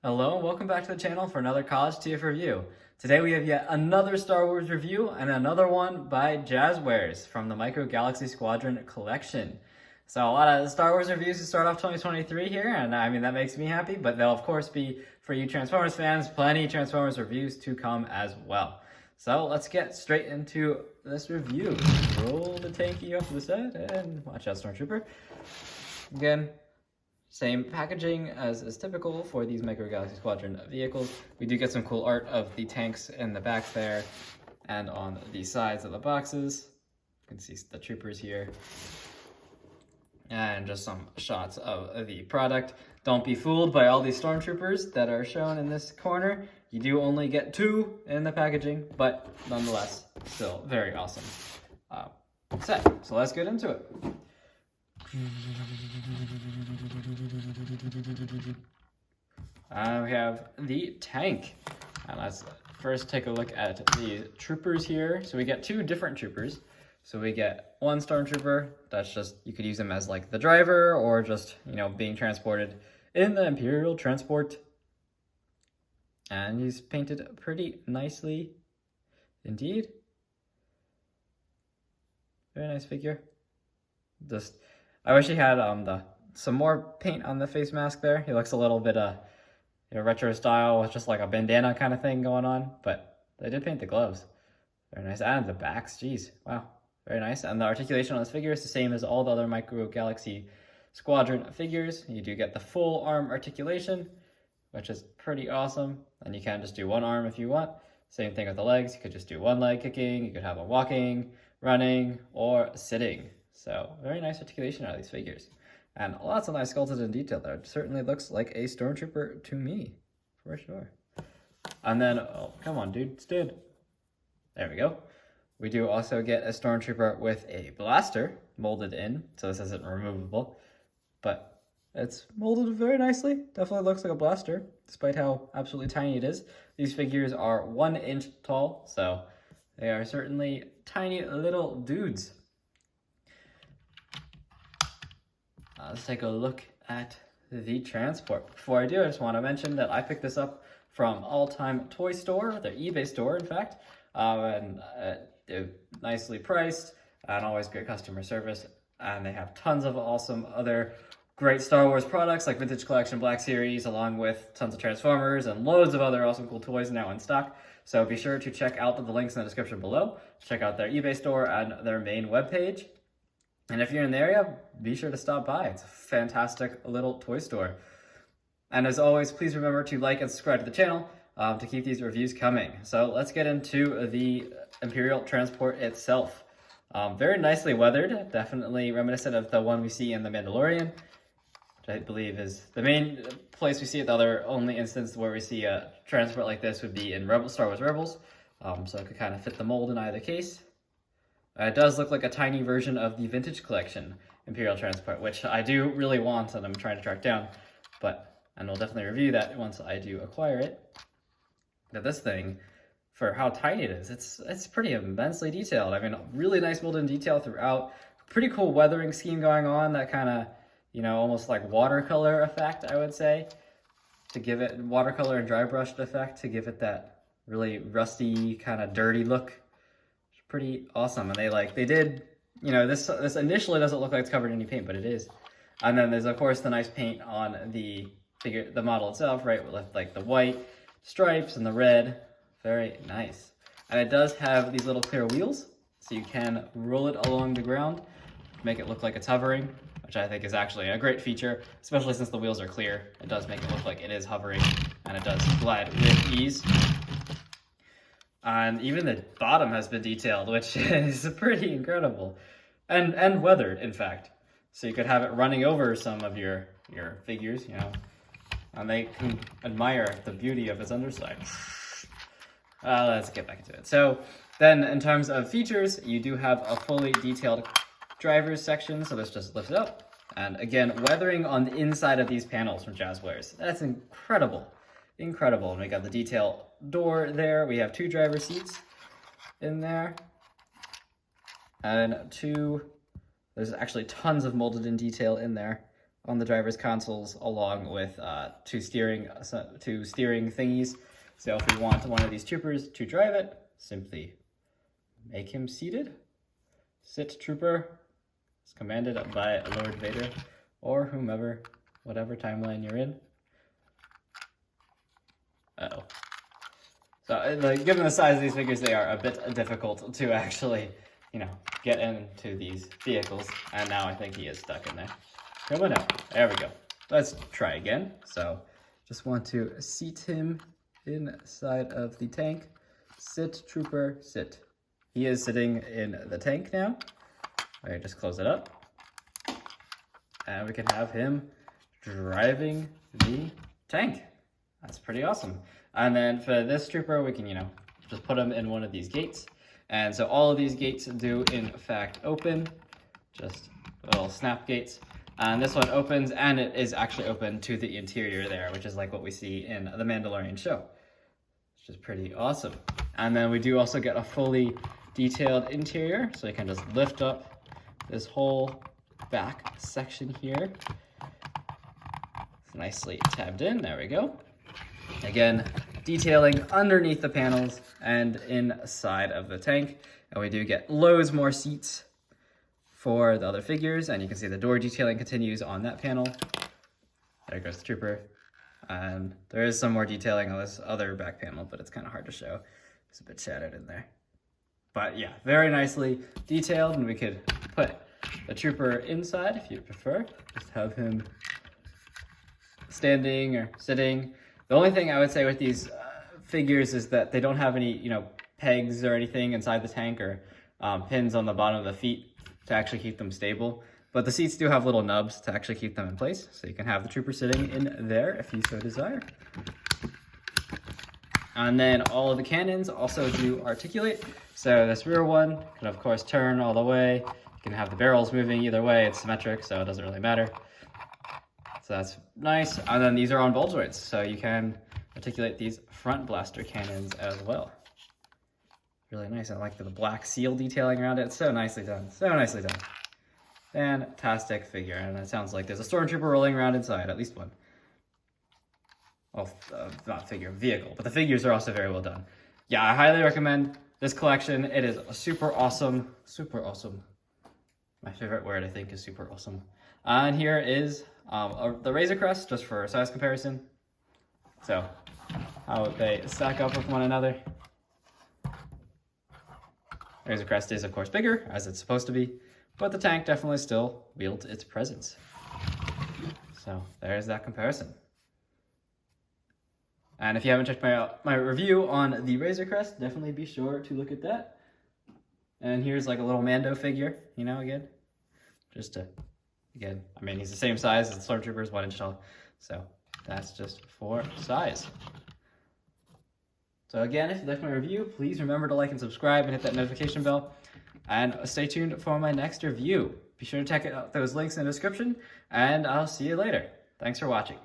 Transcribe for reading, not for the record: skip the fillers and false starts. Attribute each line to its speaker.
Speaker 1: Hello and welcome back to the channel for another College TF review. Today we have yet another Star Wars review and another one by Jazwares from the Micro Galaxy Squadron collection. So a lot of Star Wars reviews to start off 2023 here, and I mean that makes me happy, but there'll of course be, for you Transformers fans, plenty of Transformers reviews to come as well. So let's get straight into this review. Roll the tanky off to the side and watch out, Stormtrooper. Again, same packaging as is typical for these Micro Galaxy Squadron vehicles. We do get some cool art of the tanks in the back there and on the sides of the boxes. You can see the troopers here. And just some shots of the product. Don't be fooled by all these stormtroopers that are shown in this corner. You do only get 2 in the packaging, but nonetheless, still very awesome set. So let's get into it. We have the tank. And let's first take a look at the troopers here. So we get 2 different troopers. So we get one stormtrooper that's just, you could use him as like the driver or just, you know, being transported in the Imperial transport. And he's painted pretty nicely indeed. Very nice figure. Just, I wish he had some more paint on the face mask there. He looks a little bit retro style with just like a bandana kind of thing going on, but they did paint the gloves. Very nice. And the backs, geez, wow, very nice. And the articulation on this figure is the same as all the other Micro Galaxy Squadron figures. You do get the full arm articulation, which is pretty awesome. And you can just do one arm if you want. Same thing with the legs. You could just do one leg kicking. You could have a walking, running, or sitting. So very nice articulation out of these figures. And lots of nice sculpted in detail there. It certainly looks like a stormtrooper to me, for sure. And then, oh, come on, dude, stood. There we go. We do also get a stormtrooper with a blaster molded in. So this isn't removable, but it's molded very nicely. Definitely looks like a blaster, despite how absolutely tiny it is. These figures are 1 inch tall, so they are certainly tiny little dudes. Let's take a look at the transport. Before I do, I just want to mention that I picked this up from All Time Toy Store, their eBay store, in fact, and they're nicely priced and always great customer service. And they have tons of awesome other great Star Wars products like Vintage Collection Black Series, along with tons of Transformers and loads of other awesome cool toys now in stock. So be sure to check out the links in the description below. Check out their eBay store and their main webpage. And if you're in the area, be sure to stop by. It's a fantastic little toy store. And as always, please remember to like and subscribe to the channel to keep these reviews coming. So let's get into the Imperial transport itself. Very nicely weathered, definitely reminiscent of the one we see in The Mandalorian, which I believe is the main place we see it. The other only instance where we see a transport like this would be in Star Wars Rebels. So it could kind of fit the mold in either case. It does look like a tiny version of the Vintage Collection Imperial Transport, which I do really want and I'm trying to track down, and we'll definitely review that once I do acquire it. But this thing, for how tiny it is, it's pretty immensely detailed. I mean, really nice molded detail throughout. Pretty cool weathering scheme going on, that kind of, you know, almost like watercolor effect, I would say, to give it watercolor and dry brushed effect to give it that really rusty, kind of dirty look. Pretty awesome. And they did, you know, this initially doesn't look like it's covered in any paint, but it is. And then there's of course the nice paint on the figure, the model itself, right, with like the white stripes and the red. Very nice. And it does have these little clear wheels, so you can roll it along the ground, make it look like it's hovering, which I think is actually a great feature, especially since the wheels are clear. It does make it look like it is hovering, and it does glide with ease. And even the bottom has been detailed, which is pretty incredible. And weathered, in fact. So you could have it running over some of your figures, you know, and they can admire the beauty of its underside. Let's get back into it. So then in terms of features, you do have a fully detailed driver's section. So this just lifts it up. And again, weathering on the inside of these panels from Jazwares. That's incredible. Incredible. And we got the detail door there. We have 2 driver seats in there. And 2, there's actually tons of molded in detail in there. on the driver's consoles, along with two steering thingies. So if we want one of these troopers to drive it, simply make him seated. Sit trooper. It's commanded by Lord Vader or whomever, whatever timeline you're in. Uh-oh. So, like, given the size of these figures, they are a bit difficult to actually, you know, get into these vehicles. And now I think he is stuck in there. Come on out. There we go. Let's try again. So, just want to seat him inside of the tank. Sit, trooper, sit. He is sitting in the tank now. All right, just close it up. And we can have him driving the tank. That's pretty awesome. And then for this trooper, we can, you know, just put him in one of these gates. And so all of these gates do, in fact, open. Just little snap gates. And this one opens, and it is actually open to the interior there, which is like what we see in the Mandalorian show, which is pretty awesome. And then we do also get a fully detailed interior. So you can just lift up this whole back section here. It's nicely tabbed in. There we go. Again, detailing underneath the panels and inside of the tank. And we do get loads more seats for the other figures. And you can see the door detailing continues on that panel. There goes the trooper. And there is some more detailing on this other back panel, but it's kind of hard to show. It's a bit shattered in there. But yeah, very nicely detailed. And we could put the trooper inside if you prefer. Just have him standing or sitting. The only thing I would say with these figures is that they don't have any, you know, pegs or anything inside the tank or pins on the bottom of the feet to actually keep them stable. But the seats do have little nubs to actually keep them in place. So you can have the trooper sitting in there if you so desire. And then all of the cannons also do articulate. So this rear one can of course turn all the way. You can have the barrels moving either way. It's symmetric, so it doesn't really matter. So that's nice. And then these are on ball joints, so you can articulate these front blaster cannons as well. Really nice. I like the black seal detailing around it. It's so nicely done. So nicely done. Fantastic figure. And it sounds like there's a stormtrooper rolling around inside, at least one. Well, not figure, vehicle. But the figures are also very well done. Yeah, I highly recommend this collection. It is super awesome. Super awesome. My favorite word, I think, is super awesome. And here is the Razor Crest, just for size comparison. So, how they stack up with one another. Razor Crest is, of course, bigger, as it's supposed to be, but the tank definitely still wields its presence. So, there's that comparison. And if you haven't checked my review on the Razor Crest, definitely be sure to look at that. And here's like a little Mando figure, you know, again. Just to, again, I mean, he's the same size as the Stormtroopers, 1 inch tall. So that's just for size. So again, if you liked my review, please remember to like and subscribe and hit that notification bell. And stay tuned for my next review. Be sure to check out those links in the description, and I'll see you later. Thanks for watching.